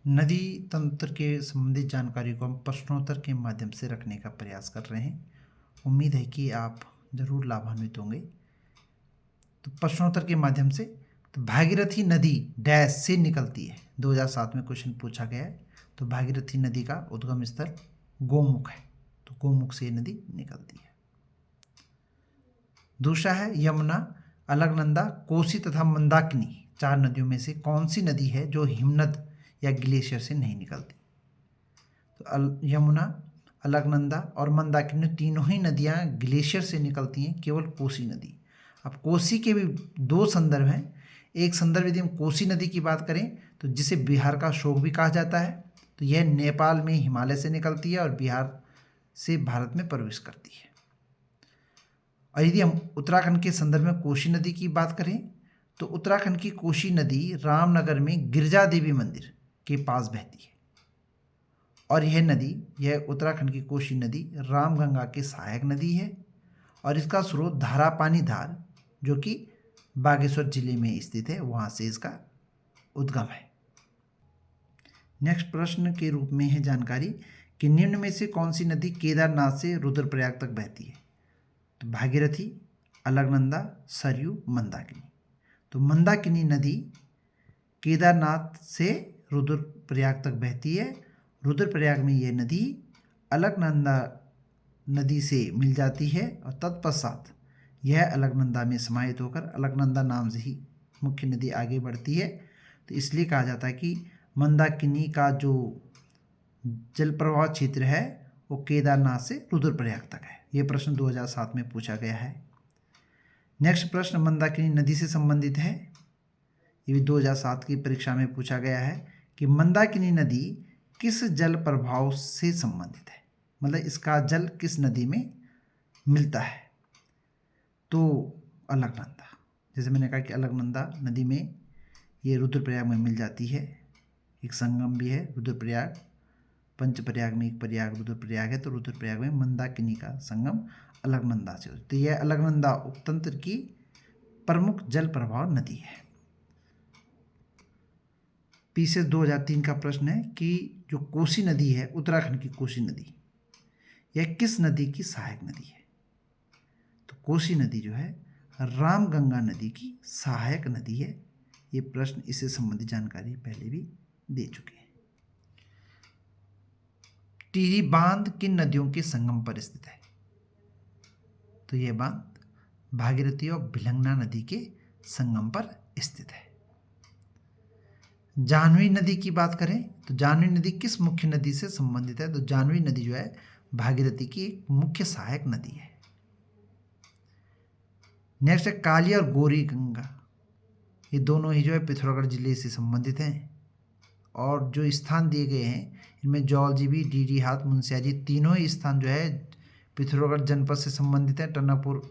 नदी तंत्र के संबंधित जानकारी को हम प्रश्नोत्तर के माध्यम से रखने का प्रयास कर रहे हैं। उम्मीद है कि आप जरूर लाभान्वित होंगे। तो प्रश्नोत्तर के माध्यम से तो भागीरथी नदी डैश से निकलती है। 2007 में क्वेश्चन पूछा गया है। तो भागीरथी नदी का उद्गम स्थल गोमुख है। तो गोमुख से नदी निकलती है। दूसरा है यमुना, अलकनंदा, कोसी तथा मंदाकिनी 4 नदियों में से कौन सी नदी है जो हिमनद या ग्लेशियर से नहीं निकलती। तो यमुना, अलकनंदा और मंदाकिनी तीनों ही नदियाँ ग्लेशियर से निकलती हैं, केवल कोसी नदी। अब कोसी के भी 2 संदर्भ हैं। एक संदर्भ यदि हम कोसी नदी की बात करें तो जिसे बिहार का शोक भी कहा जाता है, तो यह नेपाल में हिमालय से निकलती है और बिहार से भारत में प्रवेश करती है। और यदि हम उत्तराखंड के संदर्भ में कोसी नदी की बात करें तो उत्तराखंड की कोसी नदी रामनगर में गिरजा देवी मंदिर के पास बहती है। और यह उत्तराखंड की कोसी नदी रामगंगा के सहायक नदी है और इसका स्रोत धारापानी धार जो कि बागेश्वर जिले में स्थित है, वहाँ से इसका उद्गम है। नेक्स्ट प्रश्न के रूप में है जानकारी कि निम्न में से कौन सी नदी केदारनाथ से रुद्रप्रयाग तक बहती है। तो भागीरथी, अलकनंदा, सरयू, मंदाकिनी। तो मंदाकिनी नदी केदारनाथ से रुद्रप्रयाग तक बहती है। रुद्रप्रयाग में यह नदी अलकनंदा नदी से मिल जाती है और तत्पश्चात यह अलकनंदा में समाहित होकर अलकनंदा नाम से ही मुख्य नदी आगे बढ़ती है। तो इसलिए कहा जाता है कि मंदाकिनी का जो जल प्रवाह क्षेत्र है वो केदारनाथ से रुद्रप्रयाग तक है। ये प्रश्न 2007 में पूछा गया है। नेक्स्ट प्रश्न मंदाकिनी नदी से संबंधित है। ये भी 2007 की परीक्षा में पूछा गया है कि मंदाकिनी नदी किस जल प्रभाव से संबंधित है, मतलब इसका जल किस नदी में मिलता है। तो अलकनंदा, जैसे मैंने कहा कि अलकनंदा नदी में ये रुद्रप्रयाग में मिल जाती है। एक संगम भी है रुद्रप्रयाग, पंचप्रयाग में एक प्रयाग रुद्रप्रयाग है, तो रुद्रप्रयाग में मंदाकिनी का संगम अलकनंदा से। तो यह अलकनंदा उपतंत्र की प्रमुख जल प्रवाह नदी है। पीसीएस 2003 का प्रश्न है कि जो कोसी नदी है, उत्तराखंड की कोसी नदी, यह किस नदी की सहायक नदी है। तो कोसी नदी जो है रामगंगा नदी की सहायक नदी है। ये प्रश्न इससे संबंधित जानकारी पहले भी दे चुके हैं। टिहरी बांध किन नदियों के संगम पर स्थित है। तो यह बांध भागीरथी और भिलंगना नदी के संगम पर स्थित है। जाह्नवी नदी की बात करें तो जाह्नवी नदी किस मुख्य नदी से संबंधित है। तो जाह्नवी नदी जो है भागीरथी की एक मुख्य सहायक नदी है। नेक्स्ट है काली और गौरी गंगा, ये दोनों ही जो है पिथौरागढ़ जिले से संबंधित हैं। और जो स्थान दिए गए हैं इनमें जौलजीबी, डीडी हाथ, मुनस्यारी तीनों ही स्थान जो है पिथौरागढ़ जनपद से संबंधित है, टनकपुर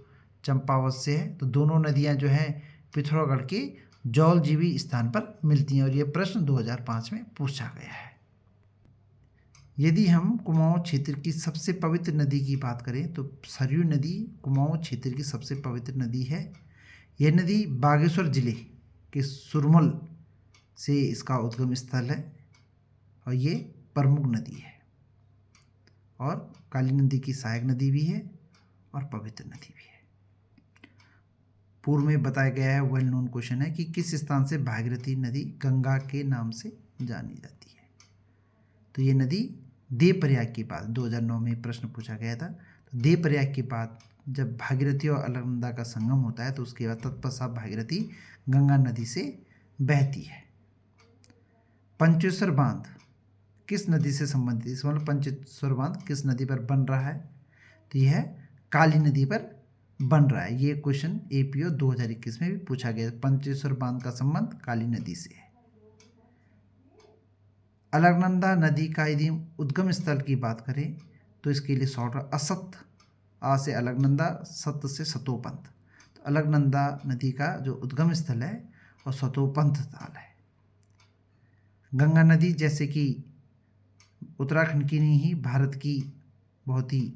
चंपावत से है। तो दोनों नदियां जो हैं पिथौरागढ़ के जौलजीबी स्थान पर मिलती हैं और ये प्रश्न 2005 में पूछा गया है। यदि हम कुमाऊं क्षेत्र की सबसे पवित्र नदी की बात करें तो सरयू नदी कुमाऊं क्षेत्र की सबसे पवित्र नदी है। यह नदी बागेश्वर जिले के सुरमल से इसका उद्गम स्थल है और ये प्रमुख नदी है और काली नदी की सहायक नदी भी है और पवित्र नदी भी है। पूर्व में बताया गया है, वेल नोन क्वेश्चन है कि किस स्थान से भागीरथी नदी गंगा के नाम से जानी जाती है। तो ये नदी देवप्रयाग के बाद 2009 में प्रश्न पूछा गया था। तो देवप्रयाग के बाद जब भागीरथी और अलकनंदा का संगम होता है तो उसके बाद तत्पश्चात भागीरथी गंगा नदी से बहती है। पंचेश्वर बांध किस नदी से संबंधित है, मतलब पंचेश्वर बांध किस नदी पर बन रहा है। तो यह काली नदी पर बन रहा है। ये क्वेश्चन एपीओ 2021 में भी पूछा गया। पंचेश्वर बांध का संबंध काली नदी से है। अलकनंदा नदी का यदि उद्गम स्थल की बात करें तो इसके लिए शॉर्ट असत, आ से अलकनंदा, सत से सतोपंथ। तो अलकनंदा नदी का जो उद्गम स्थल है वो सतोपंथ ताल है। गंगा नदी जैसे कि उत्तराखंड की नहीं ही भारत की बहुत ही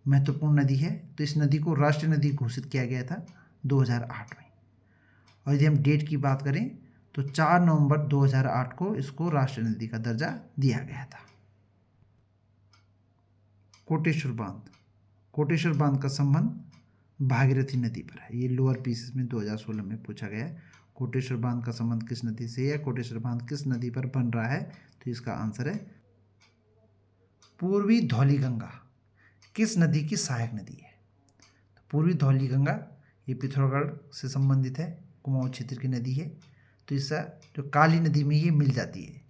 महत्वपूर्ण नदी है, तो इस नदी को राष्ट्रीय नदी घोषित किया गया था 2008 में। और यदि हम डेट की बात करें तो 4 नवंबर 2008 को इसको राष्ट्रीय नदी का दर्जा दिया गया था। कोटेश्वर बांध, कोटेश्वर बांध का संबंध भागीरथी नदी पर है। ये लोअर पीसीएस में 2016 में पूछा गया है। कोटेश्वर बांध का संबंध किस नदी से है, कोटेश्वर बांध किस नदी पर बन रहा है, तो इसका आंसर है पूर्वी धौलीगंगा किस नदी की सहायक नदी है। तो पूर्वी धौलीगंगा ये पिथौरागढ़ से संबंधित है, कुमाऊं क्षेत्र की नदी है। तो इसका जो काली नदी में ये मिल जाती है।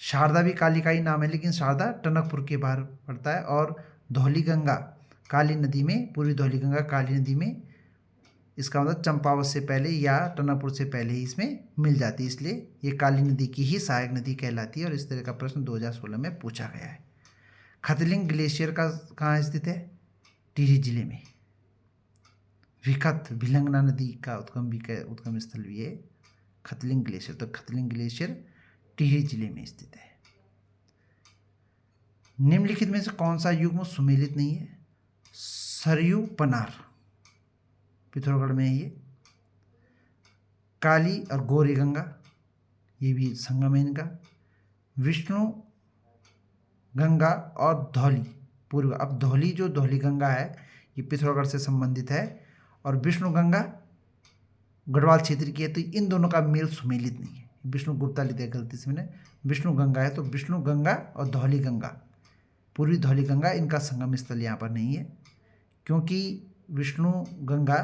शारदा भी काली का ही नाम है, लेकिन शारदा टनकपुर के बाहर पड़ता है, और धौलीगंगा काली नदी में, पूर्वी धौलीगंगा काली नदी में, इसका मतलब चंपावत से पहले या टनकपुर से पहले ही इसमें मिल जाती है, इसलिए ये काली नदी की ही सहायक नदी कहलाती है। और इस तरह का प्रश्न 2016 में पूछा गया है। खतलिंग ग्लेशियर का कहाँ स्थित है, टिहरी जिले में। विखत भिलंगना नदी का उद्गम स्थल भी है खतलिंग ग्लेशियर। तो खतलिंग ग्लेशियर टिहरी जिले में स्थित है। निम्नलिखित में से कौन सा युग्म सुमेलित नहीं है, सरयू पनार पिथौरागढ़ में है ये। काली और गौरी गंगा ये भी संगम है इनका। विष्णु गंगा और धौली पूर्व, अब धौली जो धौली गंगा है ये पिथौरागढ़ से संबंधित है, और विष्णु गंगा गढ़वाल क्षेत्र की है। तो इन दोनों का मेल सुमेलित नहीं है। विष्णु गुप्ता लिखा है गलती से मैंने, विष्णु गंगा है, तो विष्णु गंगा और धौली गंगा, पूर्वी धौली गंगा, इनका संगम स्थल यहाँ पर नहीं है, क्योंकि विष्णु गंगा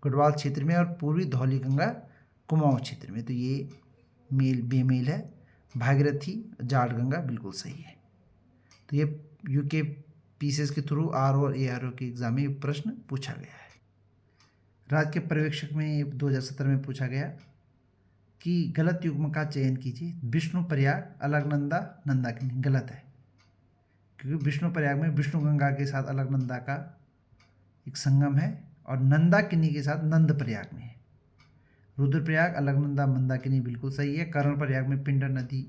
गढ़वाल क्षेत्र में और पूर्वी धौली गंगा कुमाऊं क्षेत्र में। तो ये मेल बेमेल है। भागीरथी जाट गंगा बिल्कुल सही है। तो ये यूके पीसीएस के थ्रू आरओ और एआरओ के एग्जाम में प्रश्न पूछा गया है। राज्य के पर्यवेक्षक में 2017 में पूछा गया कि गलत युग्म का चयन कीजिए। विष्णु प्रयाग अलकनंदा नंदाकिनी गलत है, क्योंकि विष्णु प्रयाग में विष्णु गंगा के साथ अलकनंदा का एक संगम है, और नंदाकिनी के साथ नंद प्रयाग में है। रुद्रप्रयाग अलकनंदा मंदाकिनी बिल्कुल सही है। कर्ण प्रयाग में पिंडर नदी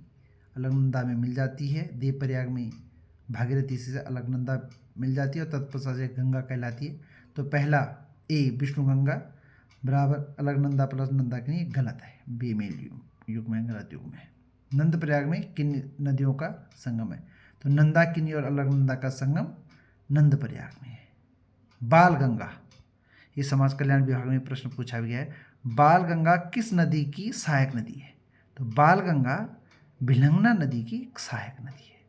अलकनंदा में मिल जाती है। देव प्रयाग में भागीरथी से अलकनंदा मिल जाती है, और तत्पश्चात से गंगा कहलाती है। तो पहला ए विष्णु गंगा बराबर अलकनंदा प्लस नंदाकिनी गलत है, बेमेल युग में, गलत युग में। नंद प्रयाग में किन नदियों का संगम है, तो नंदाकिनी और अलकनंदा का संगम नंद प्रयाग में है। बाल गंगा, ये समाज कल्याण विभाग में प्रश्न पूछा गया है। बाल गंगा किस नदी की सहायक नदी है, तो बाल गंगा भिलंगना नदी की सहायक नदी है।